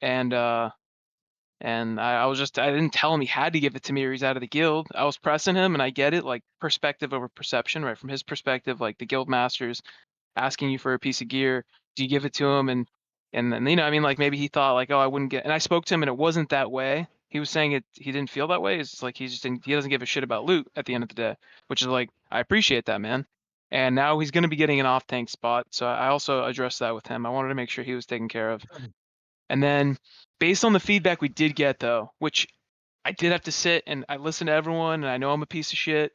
and I didn't tell him he had to give it to me or he's out of the guild. I was pressing him, and I get it, like perspective over perception, right? From his perspective, like the guild masters asking you for a piece of gear, do you give it to him? And then I mean, like maybe he thought like, oh, I wouldn't get. And I spoke to him, and it wasn't that way. He was saying it. He didn't feel that way. It's just like he just didn't. He doesn't give a shit about loot at the end of the day, which is like I appreciate that, man. And now he's going to be getting an off tank spot, so I also addressed that with him. I wanted to make sure he was taken care of. And then, based on the feedback we did get, though, which I did have to sit and I listened to everyone, and I know I'm a piece of shit.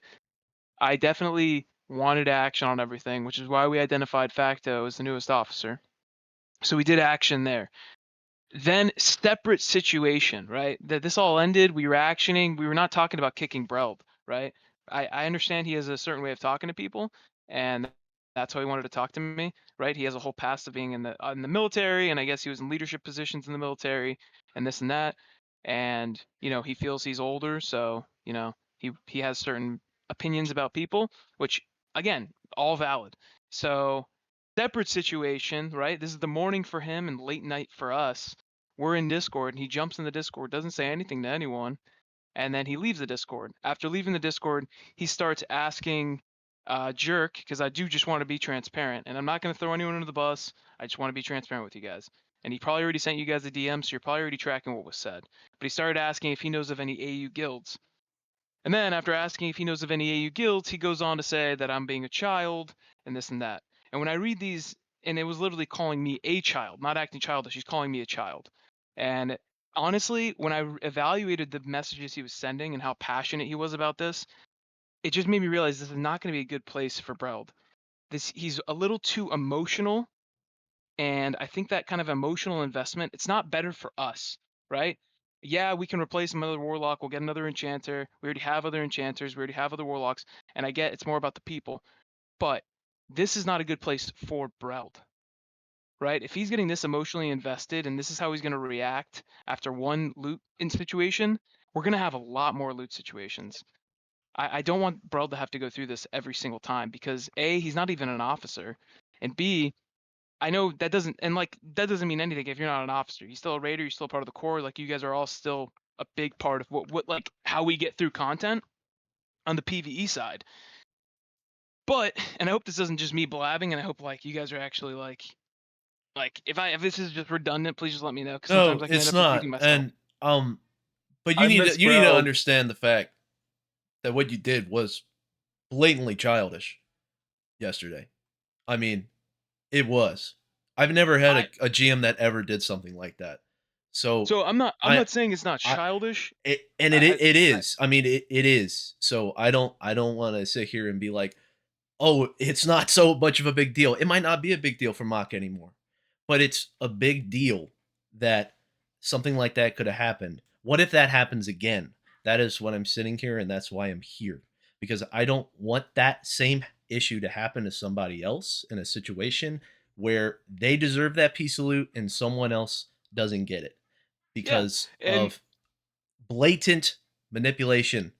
I definitely wanted action on everything, which is why we identified Facto as the newest officer. So we did action there. Then separate situation, right? That this all ended. We were actioning. We were not talking about kicking Breld, right? I understand he has a certain way of talking to people, and that's how he wanted to talk to me, right? He has a whole past of being in the military, and I guess he was in leadership positions in the military, and this and that. And he feels he's older, so he has certain opinions about people, which again, all valid. So separate situation, right? This is the morning for him and late night for us. We're in Discord, and he jumps in the Discord, doesn't say anything to anyone, and then he leaves the Discord. After leaving the Discord, he starts asking Jerk, because I do just want to be transparent, and I'm not going to throw anyone under the bus. I just want to be transparent with you guys. And he probably already sent you guys a DM, so you're probably already tracking what was said. But he started asking if he knows of any AU guilds. And then after asking if he knows of any AU guilds, he goes on to say that I'm being a child and this and that. And when I read these, and it was literally calling me a child, not acting childish, he's calling me a child. And honestly, when I evaluated the messages he was sending and how passionate he was about this, it just made me realize this is not going to be a good place for Breld. He's a little too emotional, and I think that kind of emotional investment, it's not better for us, right? Yeah, we can replace another warlock. We'll get another enchanter. We already have other enchanters. We already have other warlocks. And I get it's more about the people. But this is not a good place for Breld, right? If he's getting this emotionally invested and this is how he's going to react after one loot in situation, we're going to have a lot more loot situations. I don't want Breld to have to go through this every single time because A, he's not even an officer. And B, I know that doesn't mean anything if you're not an officer. You're still a raider. You're still part of the core. Like you guys are all still a big part of what like how we get through content on the PVE side. But and I hope this isn't just me blabbing, and I hope like you guys are actually like if this is just redundant, please just let me know because No, sometimes I can end it's up repeating not. myself. And but I miss you need to Breld. understand the fact that what you did was blatantly childish yesterday. I mean, it was. I've never had I a GM that ever did something like that. So so I'm I not saying it's not I childish. and I, it I is. I mean, it is. So I don't want to sit here and be like, oh, it's not so much of a big deal. It might not be a big deal for Mock anymore, but it's a big deal that something like that could have happened. What if that happens again? That is what I'm sitting here, and that's why I'm here because I don't want that same issue to happen to somebody else in a situation where they deserve that piece of loot and someone else doesn't get it yeah, because and of blatant manipulation.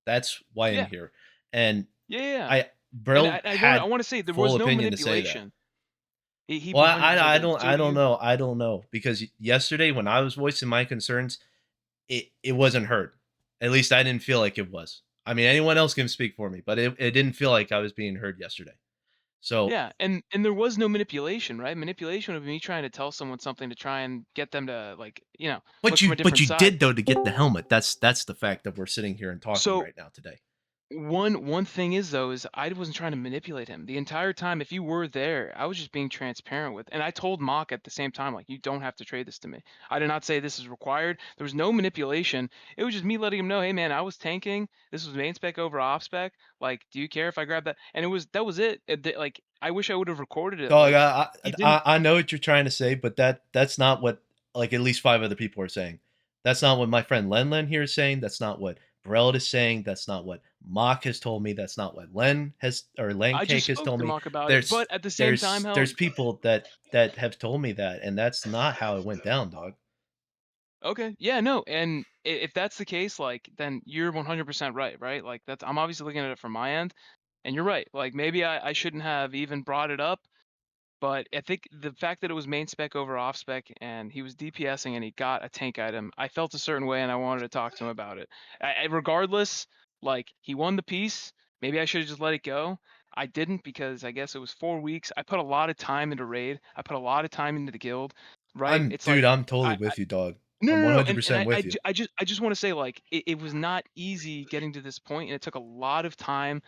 That's why I'm yeah, here. And yeah. I And Brill I had want to say there full was no opinion to say that. manipulation. He Well, 100% did. So you I don't know because yesterday when I was voicing my concerns, it wasn't heard. At least I didn't feel like it was. I mean, anyone else can speak for me, but it didn't feel like I was being heard yesterday. So, Yeah, and there was no manipulation, right? Manipulation would be me trying to tell someone something to try and get them to like, look from a but different you side. did though to get the helmet. That's the fact that we're sitting here and talking So right now today. one thing is though is I wasn't trying to manipulate him the entire time. If you were there, I was just being transparent with, and I told Mock at the same time, like, you don't have to trade this to me. I did not say this is required. There was no manipulation. It was just me letting him know, hey man, I was tanking. This was main spec over off spec. Like, do you care if I grab that? And that was it. Like, I wish I would have recorded it. Dog, Like, he didn't. I know what you're trying to say, but that's not what like at least five other people are saying. That's not what my friend Len here is saying. That's not what Breld is saying. That's not what Mock has told me. That's not what Len has or Len I just Cake has spoke told to me. Mock about it, but at the same time, There's Helm. people that have told me that, and that's not how it went down, dog. Okay, yeah, no, and if that's the case, like, then you're 100% right, right? Like, I'm obviously looking at it from my end, and you're right. Like, maybe I shouldn't have even brought it up, But I think the fact that it was main spec over off spec and he was DPSing and he got a tank item, I felt a certain way and I wanted to talk to him about it. Regardless, like he won the piece. Maybe I should have just let it go. I didn't because I guess it was 4 weeks. I put a lot of time into raid. I put a lot of time into the guild. Right? I'm It's dude, like I'm totally I with you, dog. no I'm no no, and 100% with you. I just want to say like it was not easy getting to this point, and it took a lot of time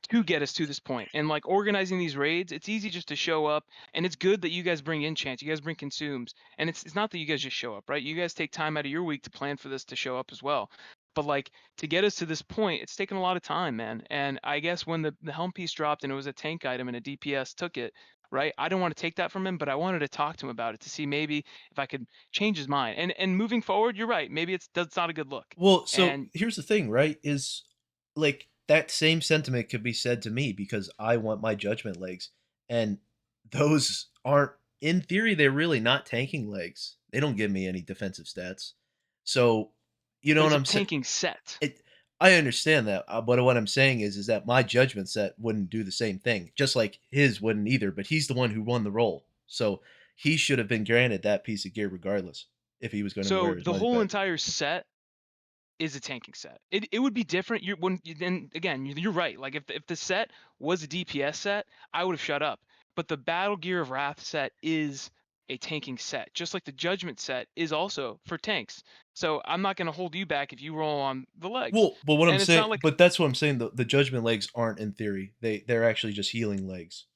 to get us to this point. And like organizing these raids, it's easy just to show up, and it's good that you guys bring in chance, you guys bring consumes, and it's not that you guys just show up, right? You guys take time out of your week to plan for this to show up as well. But like to get us to this point, it's taken a lot of time, man. And I guess when the helm piece dropped and it was a tank item and a DPS took it, right? I don't want to take that from him, but I wanted to talk to him about it to see maybe if I could change his mind. And moving forward, you're right. Maybe that's not a good look. Well, so And here's the thing, right? Is like that same sentiment could be said to me because I want my judgment legs, and those aren't, in theory, they're really not tanking legs. They don't give me any defensive stats. So, you know but what it's a I'm saying? tanking set. It I understand that, but what I'm saying is that my judgment set wouldn't do the same thing, just like his wouldn't either, but he's the one who won the role. So, he should have been granted that piece of gear regardless if he was gonna So wear his the money whole back. entire set is a tanking set. It would be different. Then again, you're right. Like if the set was a DPS set, I would have shut up. But the Battle Gear of Wrath set is a tanking set, just like the Judgment set is also for tanks. So I'm not going to hold you back if you roll on the legs. Well, but what I'm And it's saying, not like, but that's what I'm saying, the judgment legs aren't in theory. They're actually just healing legs.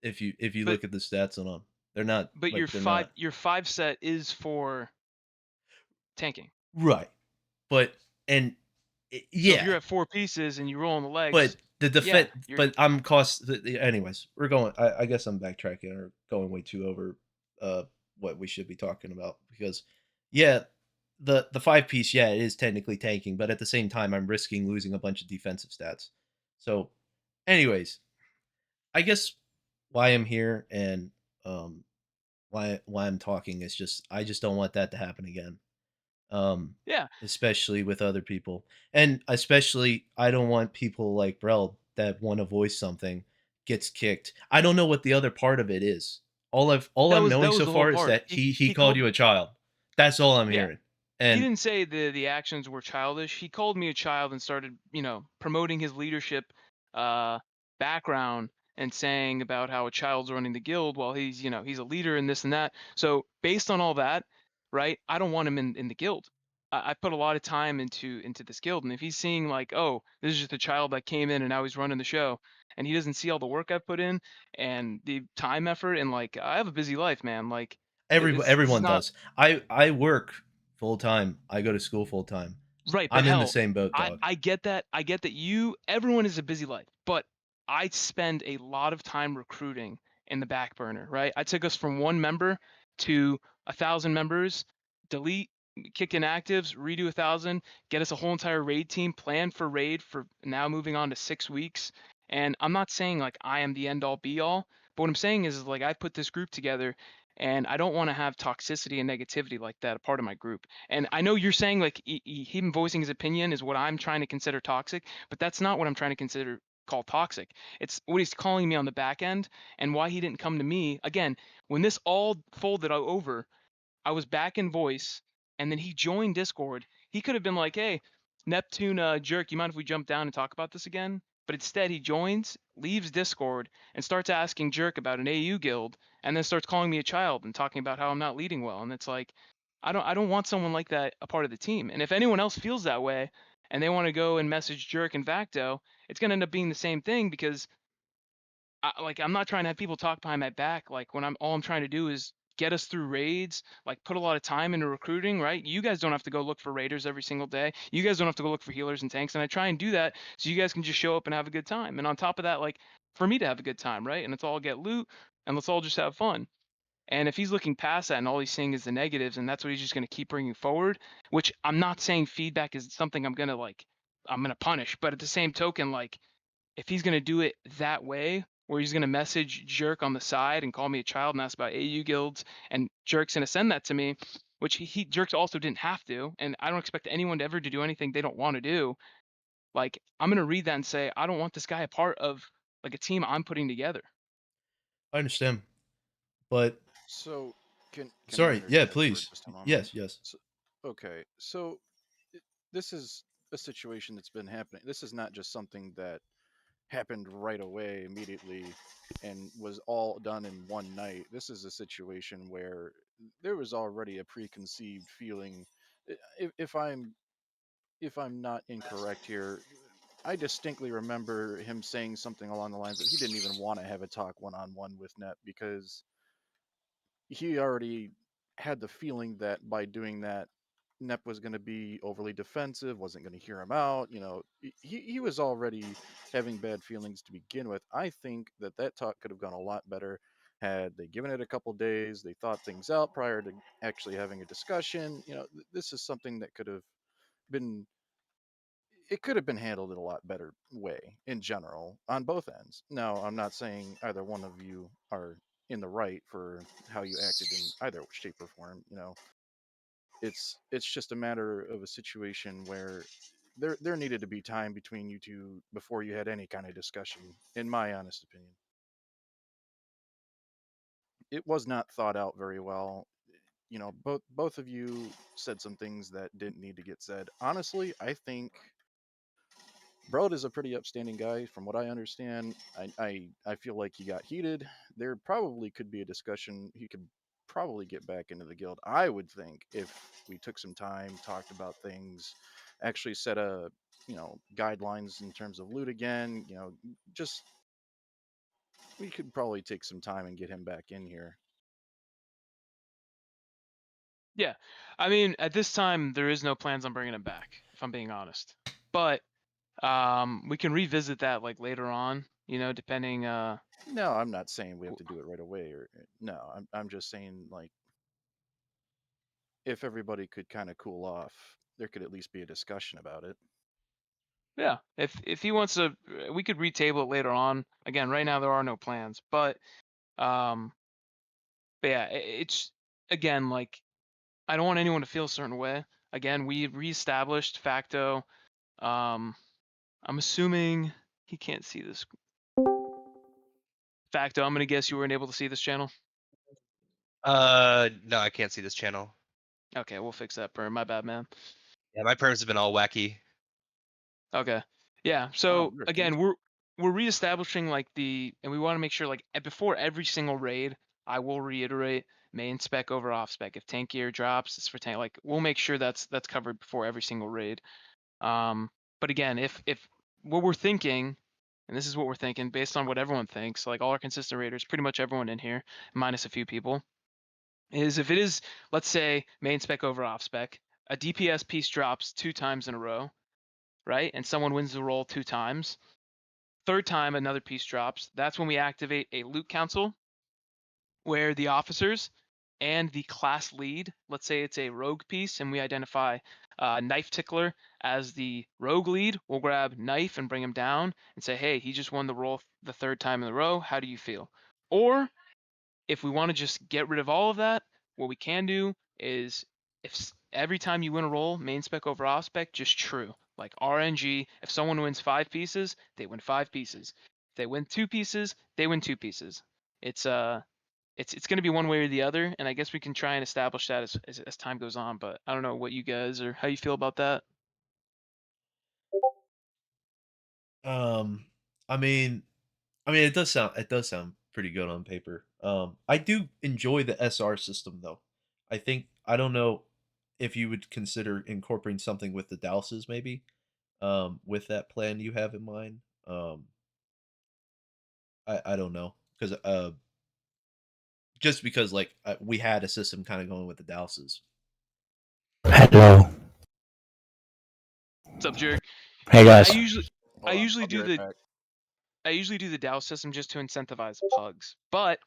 If you but look at the stats on them. They're not but like they're not your five set is for tanking. right. But and So if you're yeah, at four pieces and you roll on the legs, but the yeah, defense you're but I'm cost anyways, we're going I guess I'm backtracking or going way too over uh what we should be talking about because yeah, the 5 piece, yeah, it is technically tanking, but at the same time I'm risking losing a bunch of defensive stats. So anyways, I guess why I'm here and um why I'm talking is just I just don't want that to happen again. Um yeah. especially with other people. And especially I don't want people like Brel that want to voice something gets kicked. I don't know what the other part of it is. All I'm That knowing was so the whole far is part. that he He called called you a child. That's all I'm yeah. hearing. He And didn't say the actions were childish. He called me a child and started, promoting his leadership uh, background and saying about how a child's running the guild while he's a leader and this and that. So based on all that, right? I don't want him in the guild. I put a lot of time into this guild, and if he's seeing like, oh, this is just a child that came in and now he's running the show, and he doesn't see all the work I've put in and the time effort, and like I have a busy life, man. Like this is everyone not does. I work full time. I go to school full time. right, but I'm in the hell, same boat, I dog. I get that. I get that everyone is a busy life, but I spend a lot of time recruiting in the back burner, right? I took us from one member to 1,000 members, delete, kick inactives, redo 1,000, get us a whole entire raid team, plan for raid for now moving on to 6 weeks. And I'm not saying like I am the end all be all, but what I'm saying is like I put this group together and I don't want to have toxicity and negativity like that a part of my group. And I know you're saying like him voicing his opinion is what I'm trying to consider toxic, but that's not what I'm trying to consider call toxic. It's what he's calling me on the back end and why he didn't come to me. Again, when this all folded over, I was back in voice, and then he joined Discord. He could have been like, "Hey, Neptune, jerk, you mind if we jump down and talk about this again?" But instead, he joins, leaves Discord, and starts asking Jerk about an AU guild, and then starts calling me a child and talking about how I'm not leading well. And it's like, I don't want someone like that a part of the team. And if anyone else feels that way, and they want to go and message Jerk and Vacto, it's gonna end up being the same thing because I'm not trying to have people talk behind my back. Like when I'm trying to do is get us through raids, like put a lot of time into recruiting, right? You guys don't have to go look for raiders every single day. You guys don't have to go look for healers and tanks. And I try and do that so you guys can just show up and have a good time. And on top of that, like for me to have a good time, right? And let's all get loot and let's all just have fun. And if he's looking past that and all he's seeing is the negatives and that's what he's just going to keep bringing forward, which I'm not saying feedback is something I'm going to punish, but at the same token, like if he's gonna do it that way, where he's gonna message Jerk on the side and call me a child and ask about AU guilds, and Jerk's gonna send that to me, which he Jerks also didn't have to, and I don't expect anyone to ever to do anything they don't want to do. Like I'm gonna read that and say, I don't want this guy a part of like a team I'm putting together. I understand, but So, can I sorry. Yeah, interject for please. just a moment? Yes, yes. So, okay, so i- this is a situation that's been happening. This is not just something that happened right away, immediately, and was all done in one night. This is a situation where there was already a preconceived feeling. If I'm not incorrect here, I distinctly remember him saying something along the lines that he didn't even want to have a talk one on one with Net because he already had the feeling that by doing that, Nep was going to be overly defensive, wasn't going to hear him out. He was already having bad feelings to begin with. I think that that talk could have gone a lot better had they given it a couple days, they thought things out prior to actually having a discussion. This is something that could have been it could have been handled in a lot better way in general on both ends. Now, I'm not saying either one of you are in the right for how you acted in either shape or form. It's just a matter of a situation where there needed to be time between you two before you had any kind of discussion, in my honest opinion. It was not thought out very well. Both of you said some things that didn't need to get said. Honestly, I think Broad is a pretty upstanding guy, from what I understand. I feel like he got heated. There probably could be a discussion. He could probably get back into the guild. I would think if we took some time, talked about things, actually set a guidelines in terms of loot again. Just we could probably take some time and get him back in here. Yeah. I mean, at this time, there is no plans on bringing him back, if I'm being honest. But we can revisit that like later on. Depending. No, I'm not saying we have to do it right away. Or no, I'm just saying like if everybody could kind of cool off, there could at least be a discussion about it. Yeah. If he wants to, we could retable it later on. Again, right now there are no plans. Um, but yeah, it's again like I don't want anyone to feel a certain way. Again, we reestablished facto. Um, I'm assuming he can't see this. Facto, I'm gonna guess you weren't able to see this channel. No, I can't see this channel. Okay, we'll fix that perm. My bad, man. Yeah, my perms have been all wacky. Okay. Yeah. Oh, So there it is. again, we're reestablishing like and we want to make sure like before every single raid, I will reiterate main spec over off spec. If tank gear drops, it's for tank. Like we'll make sure that's covered before every single raid. Um, but again, if what we're thinking, and this is what we're thinking based on what everyone thinks, like all our consistent raiders, pretty much everyone in here, minus a few people, is if it is, let's say, main spec over off spec, a DPS piece drops 2 times in a row, right? And someone wins the roll 2 times. Third time another piece drops. That's when we activate a loot council where the officers and the class lead, let's say it's a rogue piece, and we identify Knife Tickler as the rogue lead. We'll grab Knife and bring him down and say, hey, he just won the roll the third time in a row. How do you feel? Or if we want to just get rid of all of that, what we can do is if every time you win a roll, main spec over off spec, just true. Like RNG, if someone wins 5 pieces, they win 5 pieces. If they win 2 pieces, they win 2 pieces. It's it's going to be one way or the other, and I guess we can try and establish that as time goes on. But I don't know what you guys or how you feel about that. Um, I mean, it does sound pretty good on paper. I do enjoy the SR system though. I don't know if you would consider incorporating something with the douses maybe. With that plan you have in mind. I don't know because just because like we had a system kind of going with the douses. Hello. What's up, Jerk? Hey Yeah, I guys. usually I Hold on, usually I'll be do right the back. I usually do the Dow system just to incentivize pugs, but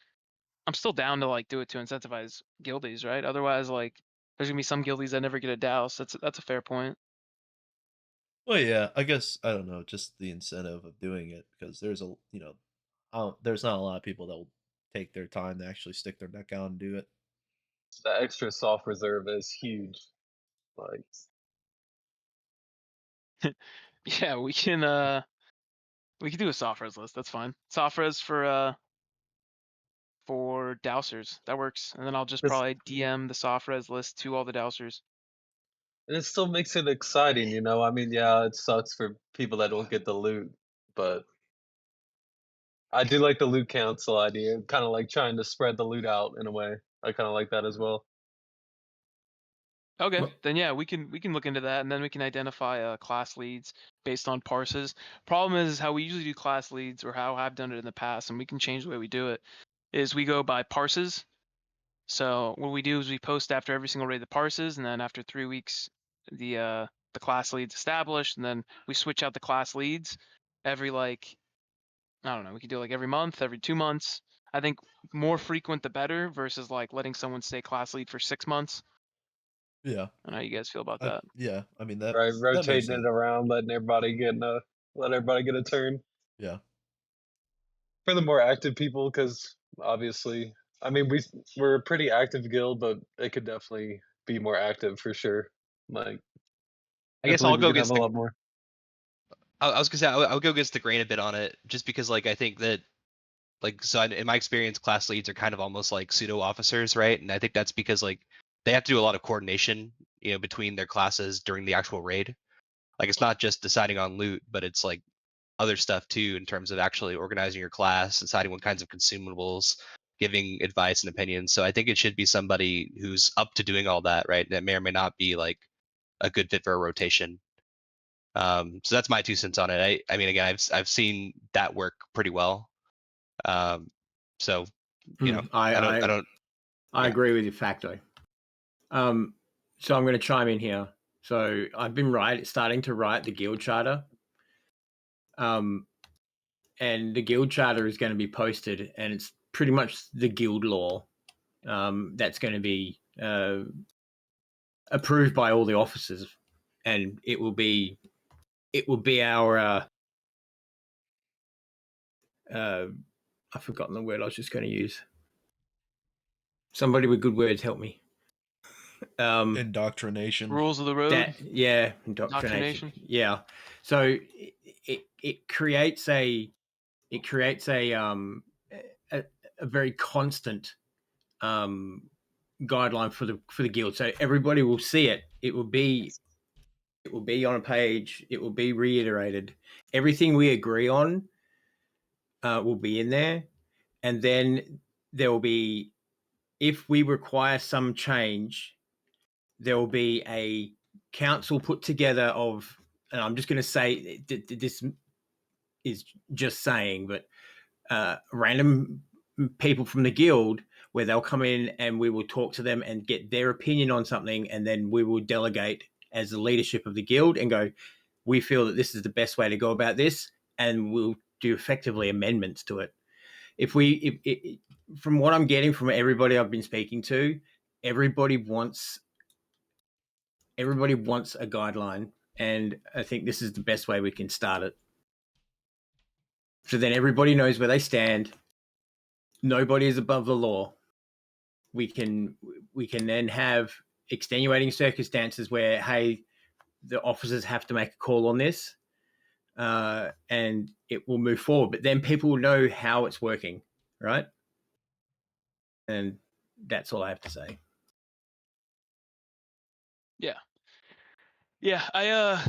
I'm still down to like do it to incentivize guildies, right? Otherwise, like there's gonna be some guildies that never get a douse. That's a fair point. Well, yeah, I guess I don't know, just the incentive of doing it because there's not a lot of people that will take their time to actually stick their neck out and do it. The extra soft reserve is huge. Like, Yeah, we can do a soft res list. That's fine. Soft res for for dowsers. That works. And then I'll just This, probably DM the soft res list to all the dowsers. and it still makes it exciting, you know? I mean, yeah, it sucks for people that don't get the loot, but I do like the loot council idea. Kind of like trying to spread the loot out in a way. I kind of like that as well. Okay, Well, then yeah, we can look into that, and then we can identify class leads based on parses. Problem is how we usually do class leads, or how I've done it in the past, and we can change the way we do it. Is we go by parses. So what we do is we post after every single raid the parses, and then after 3 weeks, the class leads established, and then we switch out the class leads every like I don't know. We could do like every month, every 2 months. I think more frequent the better versus like letting someone stay class lead for 6 months. Yeah. I don't know how you guys feel about that. Yeah. I mean Right, that makes rotating sense. it around, let everybody get a turn. Yeah. For the more active people, because obviously, I mean, we're a pretty active guild, but it could definitely be more active for sure. Like, I I guess believe I'll we go could have against a the. lot more. I was gonna say I'll go against the grain a bit on it, just because like I think that like so in my experience, class leads are kind of almost like pseudo officers, right? And I think that's because like they have to do a lot of coordination, between their classes during the actual raid. Like it's not just deciding on loot, but it's like other stuff too in terms of actually organizing your class, deciding what kinds of consumables, giving advice and opinions. So I think it should be somebody who's up to doing all that, right? That may or may not be like a good fit for a rotation. So that's my 2 cents on it. I mean, again, I've seen that work pretty well. Um, so I don't. I Yeah. agree with you factually. So I'm going to chime in here. So I've been starting to write the guild charter. And the guild charter is going to be posted, and it's pretty much the guild law that's going to be approved by all the officers, and it will be our I've forgotten the word I was just going to use. Somebody with good words help me. Indoctrination. Rules of the road. Indoctrination. Yeah. So it creates a a very constant guideline for the guild. So everybody will see it. It will be on a page. It will be reiterated. Everything we agree on will be in there, and then there will be, if we require some change, there will be a council put together of, and I'm just going to say this is just saying, but random people from the guild, where they'll come in and we will talk to them and get their opinion on something, and then we will delegate as the leadership of the guild and go, we feel that this is the best way to go about this, and we'll do effectively amendments to it. From what I'm getting from everybody I've been speaking to, everybody wants a guideline, and I think this is the best way we can start it. So then everybody knows where they stand. Nobody is above the law. We can then have extenuating circumstances where, hey, the officers have to make a call on this, and it will move forward. But then people will know how it's working, right? And that's all I have to say. Yeah. Yeah.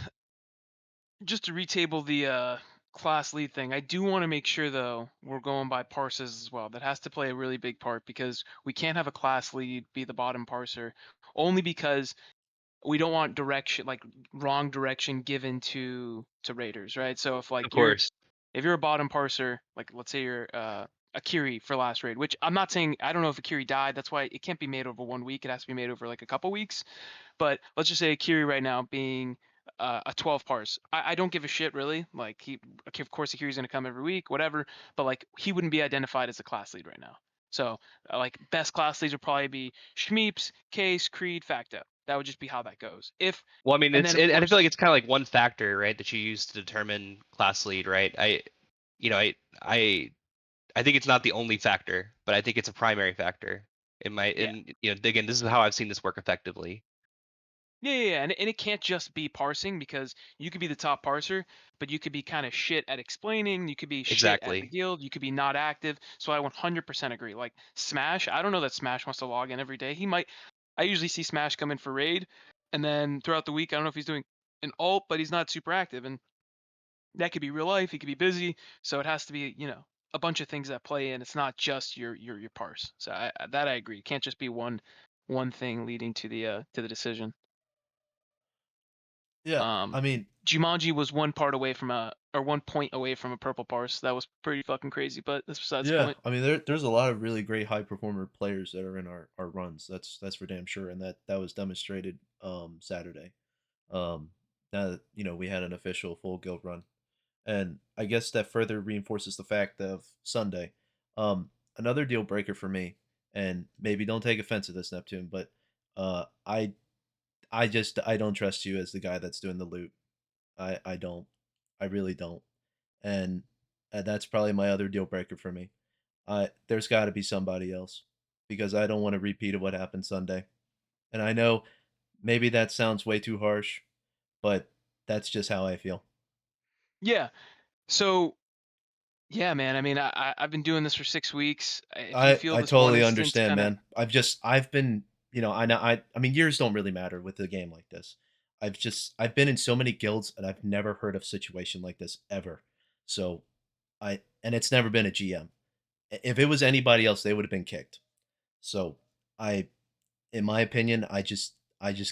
Just to retable the class lead thing, I do want to make sure though we're going by parses as well. That has to play a really big part, because we can't have a class lead be the bottom parser, only because we don't want direction, like wrong direction given to raiders, right? So if Of like course. if you're a bottom parser, like let's say you're Akiri for last raid, which I'm not saying, I don't know if Akiri died. That's why it can't be made over 1 week. It has to be made over like a couple weeks. But let's just say Akiri right now being a 12 parse. I don't give a shit really. Like of course Akiri's gonna come every week, whatever. But like he wouldn't be identified as a class lead right now. So like best class leads would probably be Schmeeps, Case, Creed, Facto. That would just be how that goes. Well, I mean, And then of and I feel like course, it's kind of like one factor, right, that you use to determine class lead, right? You know, I think it's not the only factor, but I think it's a primary factor. yeah. Again, this is how I've seen this work effectively. Yeah, and it can't just be parsing because you could be the top parser, but you could be kind of shit at explaining. You could be shit at the Exactly. guild. You could be not active. So I 100% agree. Like Smash, I don't know that Smash wants to log in every day. He might. I usually see Smash come in for raid, and then throughout the week, I don't know if he's doing an alt, but he's not super active, and that could be real life. He could be busy, so it has to be a bunch of things that play in. It's not just your parse. So that I agree. It can't just be one thing leading to the decision. Yeah, Um, I mean, Jumanji was one part away from or 1 point away from a purple parse. That was pretty fucking crazy, but that's besides the yeah, point. I mean, there's a lot of really great high performer players that are in our runs. That's for damn sure, and that was demonstrated Saturday. Um, now that we had an official full guild run, and I guess that further reinforces the fact of Sunday. Another deal breaker for me, and maybe don't take offense to this, Neptune, but uh, I I don't trust you as the guy that's doing the loot. I don't. I really don't. And that's probably my other deal breaker for me. There's got to be somebody else because I don't want to repeat of what happened Sunday. And I know maybe that sounds way too harsh, but that's just how I feel. Yeah. So yeah, man. I mean, I've been doing this for 6 weeks. If you feel I this one totally instance understand, kind of man. I've been, I know I mean years don't really matter with a game like this. I've been in so many guilds and I've never heard of a situation like this ever. So and it's never been a GM. If it was anybody else, they would have been kicked. So I in my opinion, I just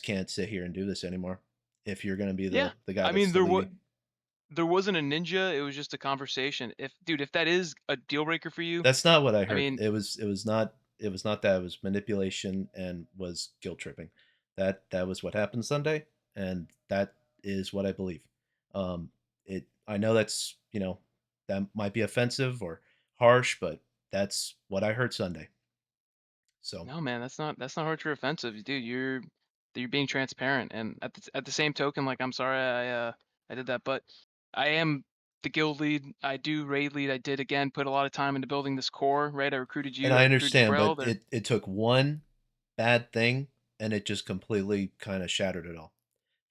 can't sit here and do this anymore. If you're gonna be yeah. the guy I that's mean, the leading. there wasn't a ninja. It was just a conversation. If that is a deal breaker for you, That's not what I I heard. mean, It was not that. It was manipulation and was guilt tripping. That was what happened Sunday, and that is what I believe. I know that's that might be offensive or harsh, but that's what I heard Sunday. So no, man, that's not hard or offensive, dude. You're being transparent, and at the same token, like I'm sorry I did that, but I am the guild lead. I do raid lead. I did again put a lot of time into building this core. Right, I recruited and you. I I recruited understand, but Drell. There, it took one bad thing and it just completely kind of shattered it all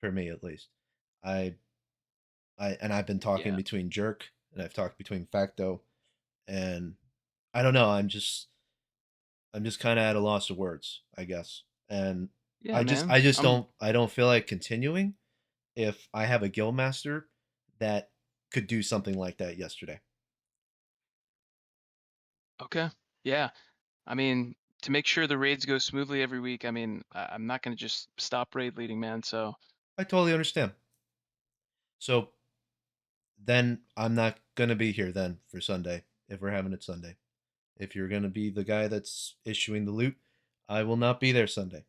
for me at least. I and I've been talking yeah, between Jerk and I've talked between Facto and I don't know, I'm just kind of at a loss of words, I guess. And yeah, man. I don't feel like continuing if I have a guild master that could do something like that yesterday. Okay, yeah. I mean, to make sure the raids go smoothly every week. I mean, I'm not gonna just stop raid leading, man. So I totally understand. So then I'm not gonna be here then for Sunday if we're having it Sunday. If you're gonna be the guy that's issuing the loot, I will not be there Sunday.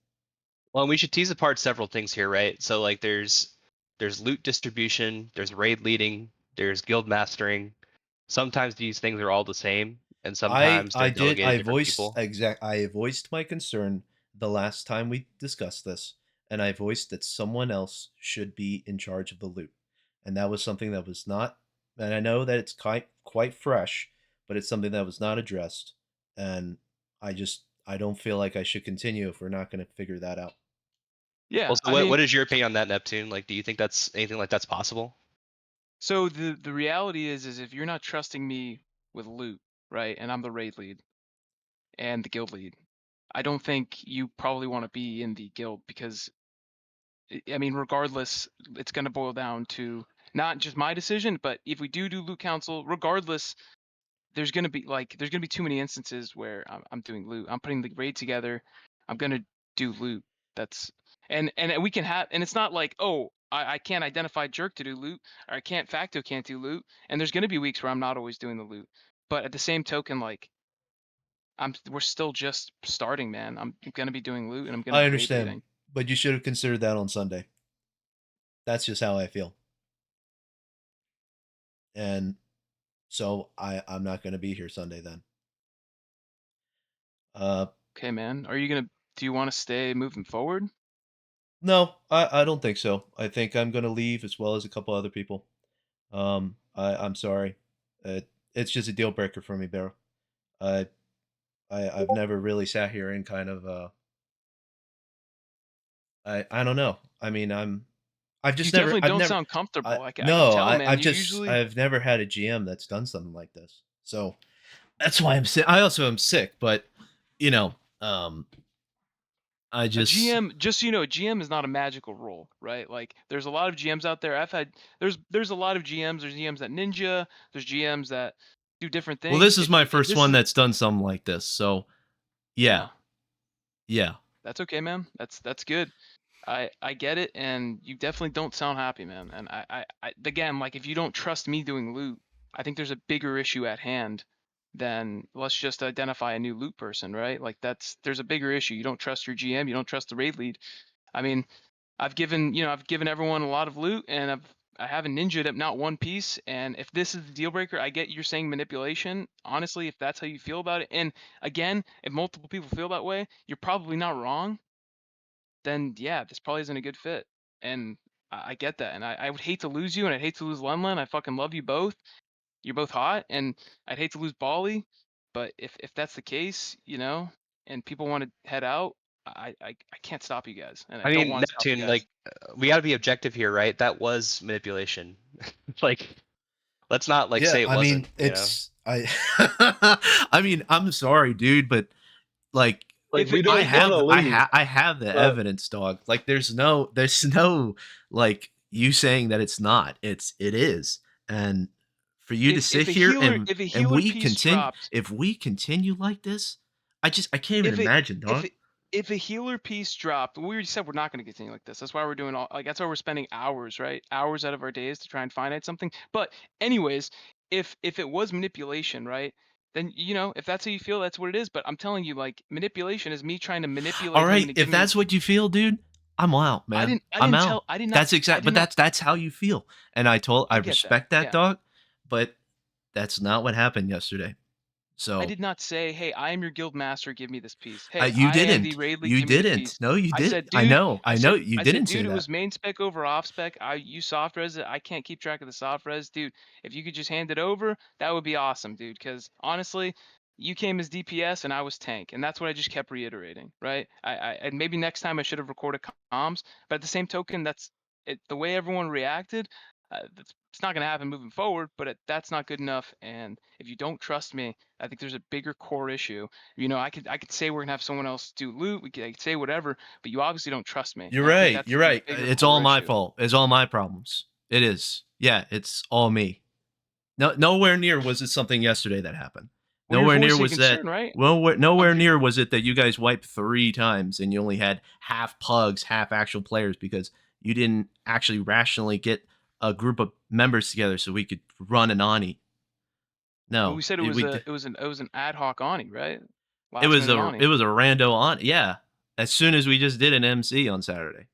Well, we should tease apart several things here, right? So like there's loot distribution, there's raid leading, there's guild mastering. Sometimes these things are all the same, and sometimes they're delegated to different people. I voiced my concern the last time we discussed this, and I voiced that someone else should be in charge of the loot. And that was something that was not and I know that it's quite fresh, but it's something that was not addressed. And I don't feel like I should continue if we're not going to figure that out. Well, yeah, so I mean, what is your opinion on that, Neptune? Like, do you think that's anything like that's possible? so the reality is if you're not trusting me with loot, right, and I'm the raid lead and the guild lead, I don't think you probably want to be in the guild because I mean, regardless, it's going to boil down to not just my decision, but if we do loot council, regardless, there's gonna be too many instances where I'm doing loot. I'm putting the raid together. I'm gonna do loot. That's and we can have and it's not like oh I can't identify jerk to do loot or I can't do loot. And there's gonna be weeks where I'm not always doing the loot. But at the same token, like we're still just starting, man. I'm gonna be doing loot and I'm gonna I be raid understand, leading. but you should have considered that on Sunday. That's just how I feel. And so I'm not going to be here Sunday then. Uh Okay, man. Do you want to stay moving forward? no, I don't think so. I think I'm going to leave as well as a couple other people. I'm sorry. It's just a deal breaker for me, Barrow. I I've never really sat here and kind of I don't know. I mean, I've You just never definitely I've don't never sound I comfortable. I can no, tell, I man. I've You just usually I've never had a GM that's done something like this. So that's why I'm sick. I also am sick, but you know, I a just GM, just so you know, a GM is not a magical role, right? Like there's a lot of GMs out there. There's a lot of GMs. There's GMs that ninja. There's GMs that do different well, things. this is my first This one is that's done something like this. So yeah, yeah, yeah. that's okay, man. That's good. I get it, and you definitely don't sound happy, man. And again, like if you don't trust me doing loot, I think there's a bigger issue at hand than let's just identify a new loot person, right? Like there's a bigger issue. You don't trust your GM, you don't trust the raid lead. I mean, I've given everyone a lot of loot, and I haven't ninja'd up not one piece. And if this is the deal breaker, I get you're saying manipulation. Honestly, if that's how you feel about it, and again, if multiple people feel that way, you're probably not wrong. Then yeah, this probably isn't a good fit. And I get that, and I would hate to lose you, and I'd hate to lose Lemlin. I fucking love you both. You're both hot, and I'd hate to lose Bali. But if that's the case, and people want to head out, I can't stop you guys, and I I don't mean, want to stop you Neptune, guys. like, we got to be objective here, right? That was manipulation. Like, let's not like Yeah, say it I mean, wasn't, you know? it's I I mean, I'm sorry, dude, but like Like If we it I if don't if want to have leave, I have the but evidence, dog. Like there's no like you saying that it's not. It is. And for you to sit here if a and healer piece dropped, if we continue like this, I can't even if it imagine, if dog. it if a healer piece dropped, we already said we're not going to continue like this. That's why we're doing that's why we're spending hours, right? Hours out of our days to try and find out something. But anyways, if it was manipulation, right? Then if that's how you feel, that's what it is. But I'm telling you, like manipulation is me trying to All manipulate him right, into if giving me. that's what you feel, dude, I'm out, man. I'm out. I did not That's I exact did but not that's how you feel. And I I get that. respect that, Yeah. dog, but that's not what happened yesterday. I So did not say, "Hey, I am your guild master. Give me this piece." Hey, you I am the didn't. raid lead. You Give me the didn't. piece. No, you I did. said, "Dude," I know you I said, didn't say "Dude, it that. was main spec over off spec. You soft res it. I can't keep track of the soft res, dude. If you could just hand it over, that would be awesome, dude. Because honestly, you came as DPS and I was tank, and that's what I just kept reiterating, right? And maybe next time I should have recorded comms, but at the same token, that's it. The way everyone reacted, it's not gonna happen moving forward. But that's not good enough. And if you don't trust me, I think there's a bigger core issue. I could say we're gonna have someone else do loot. I could say whatever, but you obviously don't trust me, You're and I think right. that's You're the right. bigger It's all core my issue. fault. It's all my problems. It is. Yeah, it's all me. No, nowhere near was it something yesterday that happened. Well, you're Nowhere near voicing was that. concern, right? I'm Nowhere here. near was it that you guys wiped 3 times and you only had half pugs, half actual players because you didn't actually rationally get a group of members together so we could run an Oni. Well, we No, said it was an ad hoc Ani, right? Last minute it Ani. was a rando on. Yeah, as soon as we just did an MC on Saturday.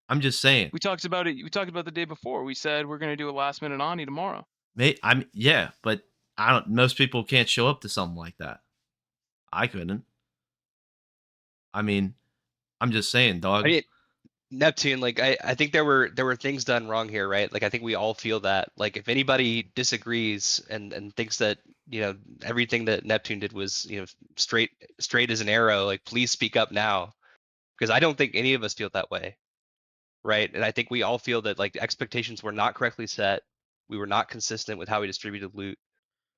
I'm just saying. We talked about it. We talked about the day before. We said we're gonna do a last minute Ani tomorrow. I'm yeah, but I don't. Most people can't show up to something like that. I couldn't. I mean, I'm just saying, I dog. mean, Neptune, like I think there were things done wrong here, right? Like I think we all feel that. Like if anybody disagrees and thinks that, everything that Neptune did was, straight as an arrow, like please speak up now. Because I don't think any of us feel that way. Right. And I think we all feel that like expectations were not correctly set. We were not consistent with how we distributed loot.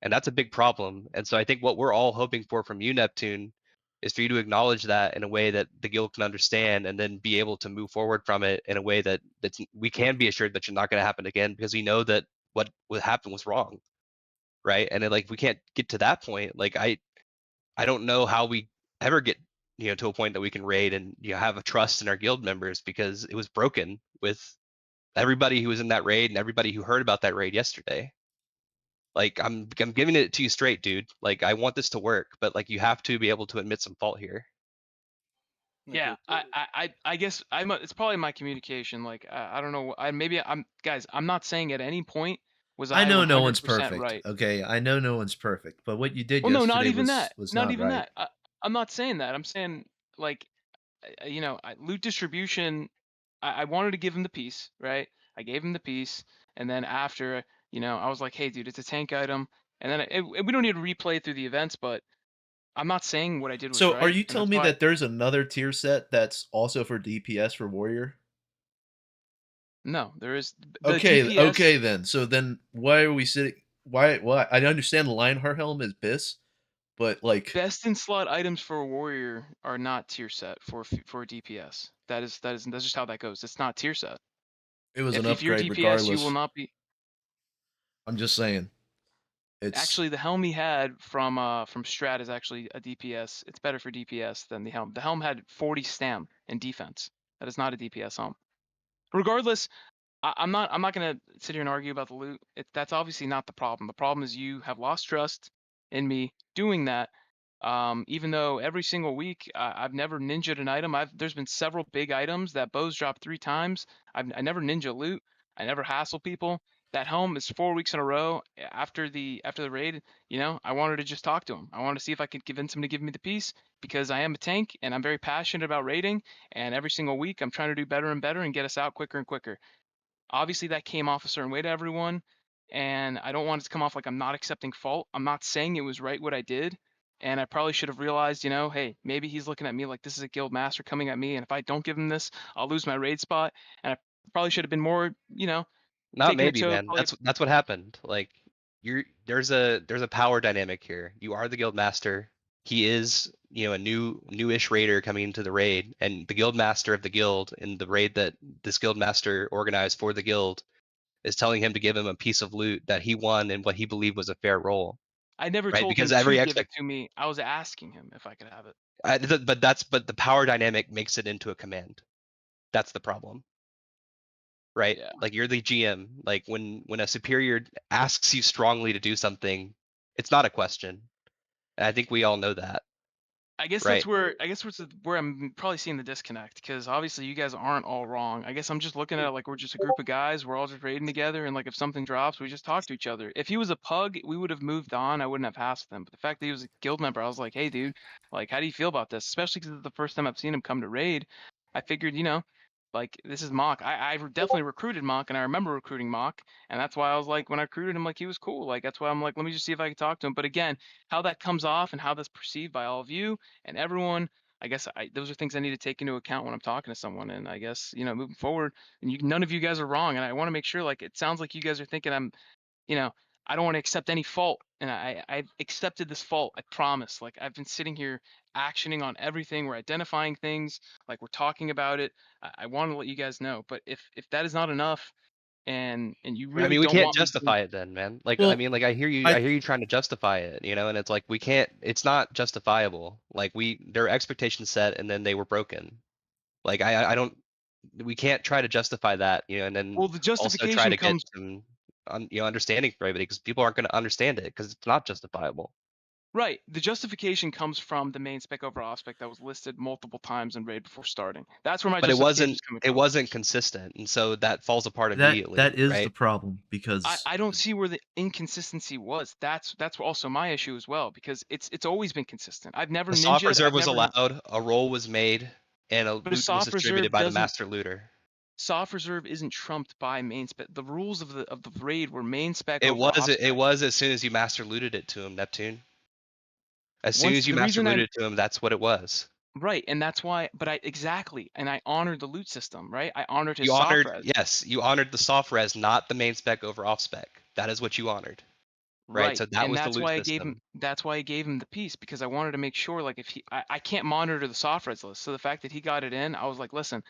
And that's a big problem. And so I think what we're all hoping for from you, Neptune, is for you to acknowledge that in a way that the guild can understand and then be able to move forward from it in a way that's we can be assured that you're not going to happen again because we know that what happened was wrong. Right. And then like we can't get to that point. Like I don't know how we ever get to a point that we can raid and have a trust in our guild members because it was broken with everybody who was in that raid and everybody who heard about that raid yesterday. Like I'm giving it to you straight, dude. Like I want this to work, but like you have to be able to admit some fault here. Yeah, Okay. I guess it's probably my communication. Like I don't know. Maybe I'm guys. I'm not saying at any point was I I know no one's 100% perfect. right. Okay, I know no one's perfect, but what you did Well, no, not yesterday even that. was Not not even right. that. I'm not saying that. I'm saying like loot distribution. I wanted to give him the piece, right? I gave him the piece, and then after, I was like, hey, dude, it's a tank item, and then we don't need to replay through the events, but I'm not saying what I did was So are right, you and telling that's me why that there's another tier set that's also for DPS for warrior? no, there is the Okay, DPS okay then. So then why are we sitting why I understand the Lionheart helm is BIS, but like best in slot items for a warrior are not tier set for DPS. That's just how that goes. It's not tier set. it was an If you're upgrade DPS, you will regardless. not be. I'm just saying. It's Actually, the helm he had from Strat is actually a DPS. It's better for DPS than the helm. The helm had 40 stam and defense. That is not a DPS helm. Regardless, I'm not gonna sit here and argue about the loot. That's obviously not the problem. The problem is you have lost trust in me doing that. Even though every single week I've never ninja'd an item. There's been several big items that bows dropped 3 times. I never ninja loot. I never hassle people. That helm is 4 weeks in a row after the raid. I wanted to just talk to him. I wanted to see if I could convince him to give me the piece because I am a tank and I'm very passionate about raiding. And every single week I'm trying to do better and better and get us out quicker and quicker. Obviously, that came off a certain way to everyone, and I don't want it to come off like I'm not accepting fault. I'm not saying it was right what I did, and I probably should have realized, hey, maybe he's looking at me like this is a guild master coming at me, and if I don't give him this, I'll lose my raid spot. And I probably should have been more, Not taking it maybe, to man. probably. That's what happened. Like there's a power dynamic here. You are the guild master. He is, a newish raider coming into the raid, and the guild master of the guild in the raid that this guild master organized for the guild is telling him to give him a piece of loot that he won in what he believed was a fair role, I never right? told him Because to every give expect, it to me. I was asking him if I could have it. but the power dynamic makes it into a command. That's the problem, right? Yeah. Like you're the GM. Like when a superior asks you strongly to do something, it's not a question. And I think we all know that, I guess that's right? where I'm probably seeing the disconnect because obviously you guys aren't all wrong. I guess I'm just looking at it like we're just a group of guys. We're all just raiding together, and like if something drops, we just talk to each other. If he was a pug, we would have moved on. I wouldn't have hassled him. But the fact that he was a guild member, I was like, hey, dude, like, how do you feel about this? Especially because it's the first time I've seen him come to raid. I figured, like this is Mock. I definitely recruited Mock, and I remember recruiting Mock, and that's why I was like, when I recruited him, like he was cool. Like that's why I'm like, let me just see if I can talk to him. But again, how that comes off and how that's perceived by all of you and everyone, I guess those are things I need to take into account when I'm talking to someone. And I guess, moving forward, and none of you guys are wrong. And I want to make sure, like, it sounds like you guys are thinking you know, I don't want to accept any fault. And I've accepted this fault. I promise. Like, I've been sitting here actioning on everything. We're identifying things. Like, we're talking about it. I want to let you guys know. But if that is not enough and you I really mean, we don't can't want me to, justify it then, man. Like, I well, mean, like I hear you, I I hear you trying to justify it, and it's like we can't. It's not justifiable. Like their expectations set, and then they were broken. Like I don't. We can't try to justify that, and then well, the also try justification to get comes. some, understanding for everybody because people aren't going to understand it because it's not justifiable. Right. The justification comes from the main spec over off spec that was listed multiple times in raid before starting. That's where my But justification is coming it from. wasn't consistent, and so that falls apart that immediately, is the right? problem I, because I don't see where the inconsistency was. That's also my issue as well because it's always been consistent. I've never The soft ninja'd. reserve I've was never. allowed, a roll was made, and a But a loot was soft distributed reserve by the doesn't. master looter. Soft reserve isn't trumped by main spec. The rules of the raid were main spec It over was off it spec. was as soon as you master looted it to him, Neptune. As soon Once as you the master reason I looted to him, that's what it was. right, and that's why. But I exactly, and I honored the loot system. Right, I honored his You soft honored, res. yes, you honored the soft res, not the main spec over off spec. That is what you honored, right? Right, So that and was the that's loot why I gave him system. the piece because I wanted to make sure like if I can't monitor the soft res list. So the fact that he got it in, I was like, listen,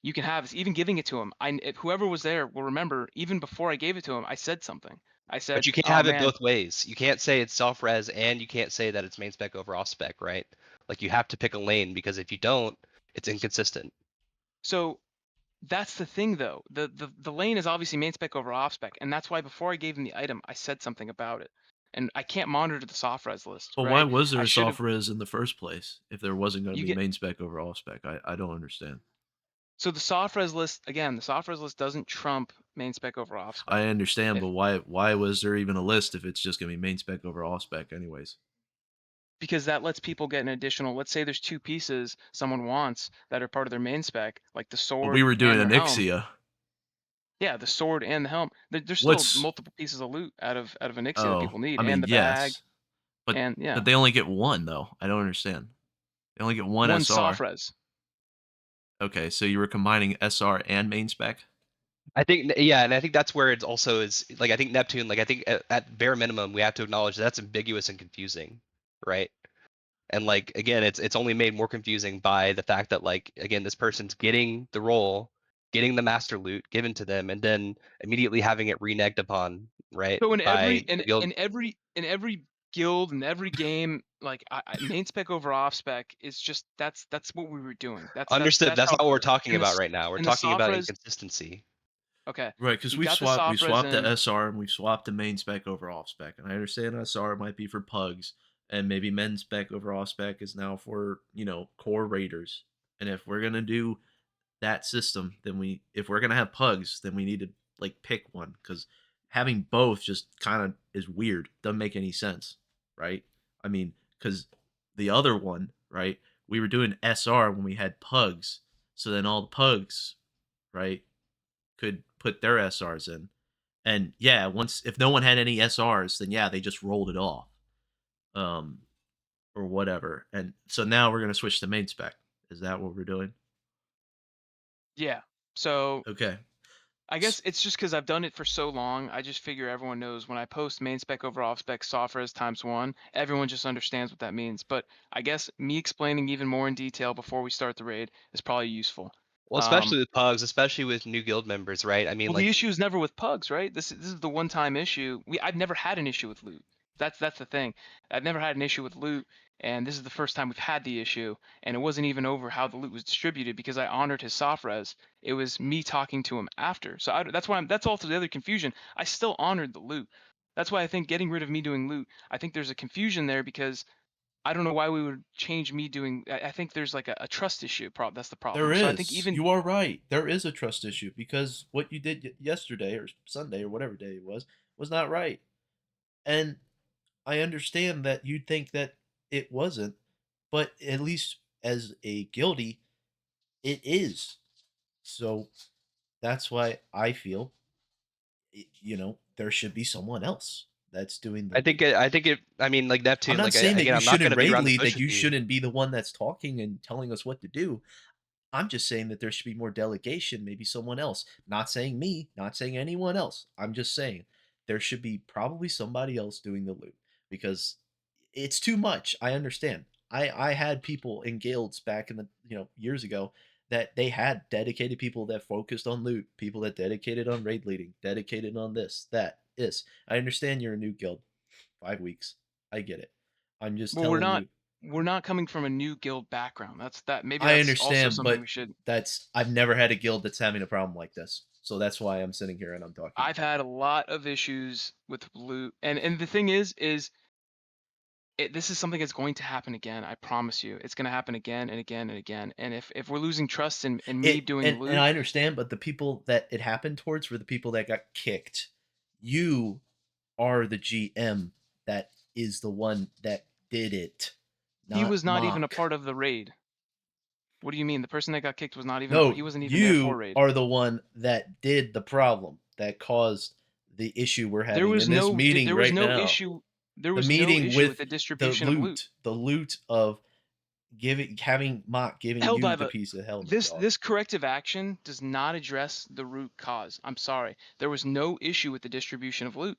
you can have this. Even giving it to him, if whoever was there will remember. Even before I gave it to him, I said something. I But said, you can't "Oh have it man." both ways. You can't say it's soft res and you can't say that it's main spec over off spec, right? Like you have to pick a lane because if you don't, it's inconsistent. So that's the thing though. The lane is obviously main spec over off spec, and that's why before I gave him the item, I said something about it. And I can't monitor the soft res list, well, why right? was there I a should have. soft res in the first place if there wasn't going to You be get main spec over all spec? I don't understand. so the soft res list again. The soft res list doesn't trump main spec over off I spec. understand, If but why was there even a list if it's just going to be main spec over all spec anyways? because that lets people get an additional, let's say there's two pieces someone wants that are part of their main spec, like the Well, we sword were doing and their helm. Onyxia. Yeah, the sword and the helm. There's still What's multiple pieces of loot out of Onyxia that oh, people need, I and mean, the bag. yes. But And yeah, they only get one though. I don't understand. They only get one one soft SR. res. Okay, so you were combining SR and main spec? I think yeah, and I think that's where it's also is like I think Neptune, like I think at bare minimum we have to acknowledge that's ambiguous and confusing, right? And like again, it's only made more confusing by the fact that like again this person's getting the role, getting the master loot given to them, and then immediately having it reneged upon, right? So By the guild. in every guild in every game, like main spec over off spec is just that's what we were doing. Understood. That's That's how not it what we're worked. talking about right now. We're In the talking soft about res, inconsistency. okay, Right, because you got the soft we res swapped the in. SR and we swapped the main spec over off spec. And I understand SR might be for pugs, and maybe main spec over off spec is now for, core raiders. And if we're gonna do that system, then if we're gonna have pugs, then we need to like pick one, because having both just kind of is weird. Doesn't make any sense, right? I mean, because the other one, right? We were doing SR when we had pugs, so then all the pugs, right, could put their SRs in. And yeah, once if no one had any SRs, then yeah, they just rolled it off. Um or whatever. And so now we're gonna switch to main spec. Is that what we're doing? Yeah. So Okay. I guess it's just because I've done it for so long. I just figure everyone knows when I post main spec over off spec soft res ×1, everyone just understands what that means. But I guess me explaining even more in detail before we start the raid is probably useful. Well, especially with pugs, especially with new guild members, right? I mean, Well, the like issue is never with pugs, right? This is the one time issue. I've never had an issue with loot. That's the thing. I've never had an issue with loot, and this is the first time we've had the issue. And it wasn't even over how the loot was distributed because I honored his soft res. It was me talking to him after. So that's why that's also the other confusion. I still honored the loot. That's why I think getting rid of me doing loot. I think there's a confusion there because I don't know why we would change me doing. I think there's like a trust issue. That's the There problem. So I think is. even You are right. There is a trust issue, because what you did yesterday or Sunday or whatever day it was not right. And I understand that you think that it wasn't, but at least as a guildie, it is. So that's why I feel, there should be someone else that's doing the loot. I think it. I mean, like I'm Neptune. not Like saying that again, you I'm not shouldn't gonna beat raid around the lead, bush that with you you. shouldn't be the one that's talking and telling us what to do. I'm just saying that there should be more delegation, maybe someone else. Not saying me, not saying anyone else. I'm just saying there should be probably somebody else doing the loot, because it's too much. I understand. I had people in guilds back in the, years ago, that they had dedicated people that focused on loot, people that dedicated on raid leading, dedicated on this, that, this. I understand you're a new guild. 5 weeks. I get it. I'm just well, telling you. we're not coming from a new guild background. Maybe I that's also understand, something but we should. I've never had a guild that's having a problem like this. So that's why I'm sitting here and I'm talking I've about had a lot of issues with loot, and the thing is this is something that's going to happen again. I promise you, it's going to happen again and again and again. And if we're losing trust in me it. doing And loot, I understand, but the people that it happened towards were the people that got kicked. You are the GM that is the one that did it, he not was not even a Mock. part of the raid. What do you mean? The person that got kicked was not even. No, He wasn't even there for you raid. are the one that did the problem, that caused the issue we're having in this meeting There was right no now. issue. There The was no meeting issue with with the the distribution of loot. loot of having Mock giving you the Helldiver, piece of helmet, this dog. this corrective action does not address the root cause. I'm sorry. There was no issue with the distribution of loot.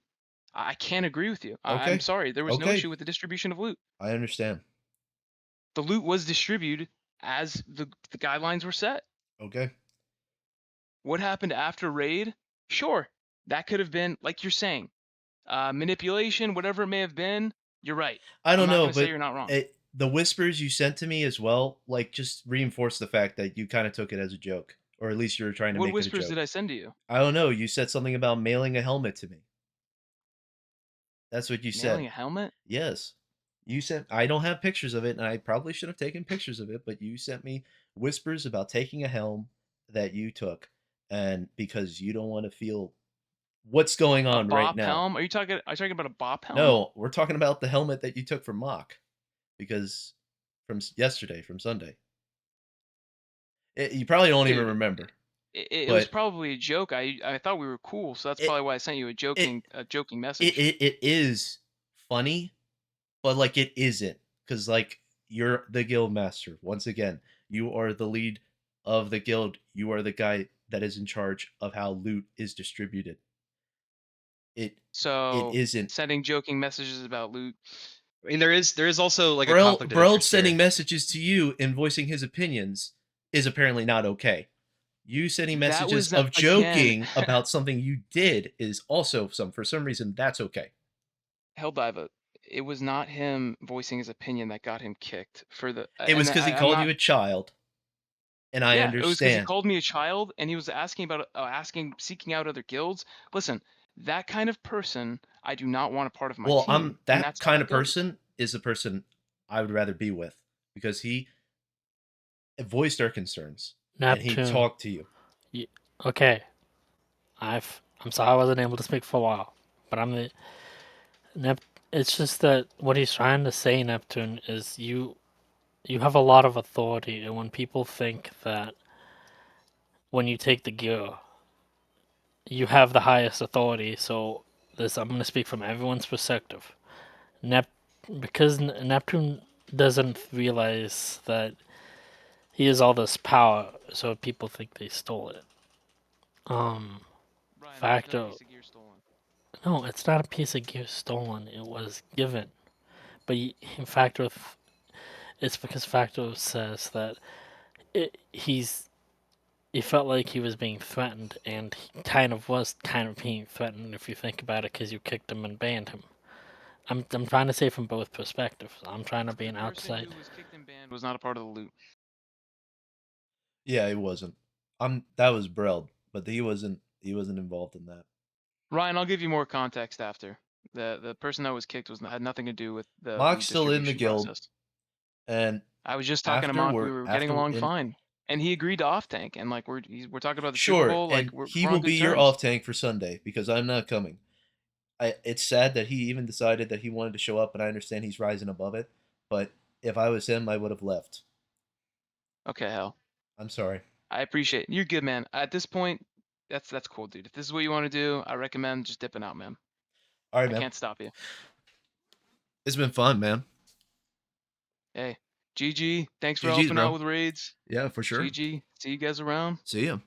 I can't agree with you. I'm Okay, sorry. There was no okay, issue with the distribution of loot. I understand. The loot was distributed as the guidelines were set. Okay, What happened after raid? Sure, that could have been like you're saying, manipulation, whatever it may have been. You're right. I I'm don't not know, going to say but you're not wrong. the whispers you sent to me as well, like, just reinforce the fact that you kind of took it as a joke, or at least you were trying to What make it a whispers joke. did I send to you? I don't know. You said something about mailing a helmet to me. That's what you Mailing said. a helmet? Yes. You sent I don't have pictures of it, and I probably should have taken pictures of it, but you sent me whispers about taking a helm that you took, and because you don't want to feel what's going A on right bop now. helm? Are you talking about a bop helm? No, we're talking about the helmet that you took from Mock, because yesterday, from Sunday. You probably don't even Dude, remember, it was but probably a joke. I thought we were cool, so that's it probably why I sent you it a joking it message. it, it is funny, but like it isn't, because like you're the guild master. Once again, you are the lead of the guild. You are the guy that is in charge of how loot is distributed. It So isn't. sending joking messages about loot. I mean, there is also like a conflict of Breld interest sending here. messages to you and voicing his opinions is apparently not okay. You sending That messages was of again joking about something you did is also for some reason that's okay. Helldiva. It was not him voicing his opinion that got him kicked for the. It was And because he I'm called not. you a child, and I Yeah, it was because he understand. called me a child and he was asking about seeking out other guilds. Listen, that kind of person I do not want a part of my Well, team, and that that's how kind that of goes. person is the person I would rather be with because he voiced our concerns and he Neptune. talked to you. Okay. I'm sorry I wasn't able to speak for a while, but I'm the it's just that what he's trying to say, Neptune, is you have a lot of authority, and when people think that when you take the gear, you have the highest authority, so I'm going to speak from everyone's perspective. Because Neptune doesn't realize that he has all this power, so people think they stole it. Ryan, there's no Facto. piece of gear stolen. No, it's not a piece of gear stolen. It was given. But in Facto, it's because Facto says that he felt like he was being threatened, and he was being threatened if you think about it, because you kicked him and banned him. I'm trying to say from both perspectives. I'm trying to be an The person outside. who was kicked and banned was not a part of the loot. Yeah, it wasn't. That was Breld, but he wasn't involved in that. Ryan, I'll give you more context after. The person that was kicked had nothing to do with the loot Mock's still in the distribution guild, process. and I was just talking to Mock. We were getting along in fine, and he agreed to off tank. And like we're talking about the Super sure, Bowl. Like and we're he on will good be your terms. off tank for Sunday because I'm not coming. It's sad that he even decided that he wanted to show up, and I understand he's rising above it. But if I was him, I would have left. Okay, hell. I'm sorry. I appreciate it. You're good, man. At this point, that's cool, dude. If this is what you want to do, I recommend just dipping out, man. All right, I man. can't stop you. It's been fun, man. Hey, GG. Thanks for GG's, helping out bro. with raids. Yeah, for sure. GG. See you guys around. See ya.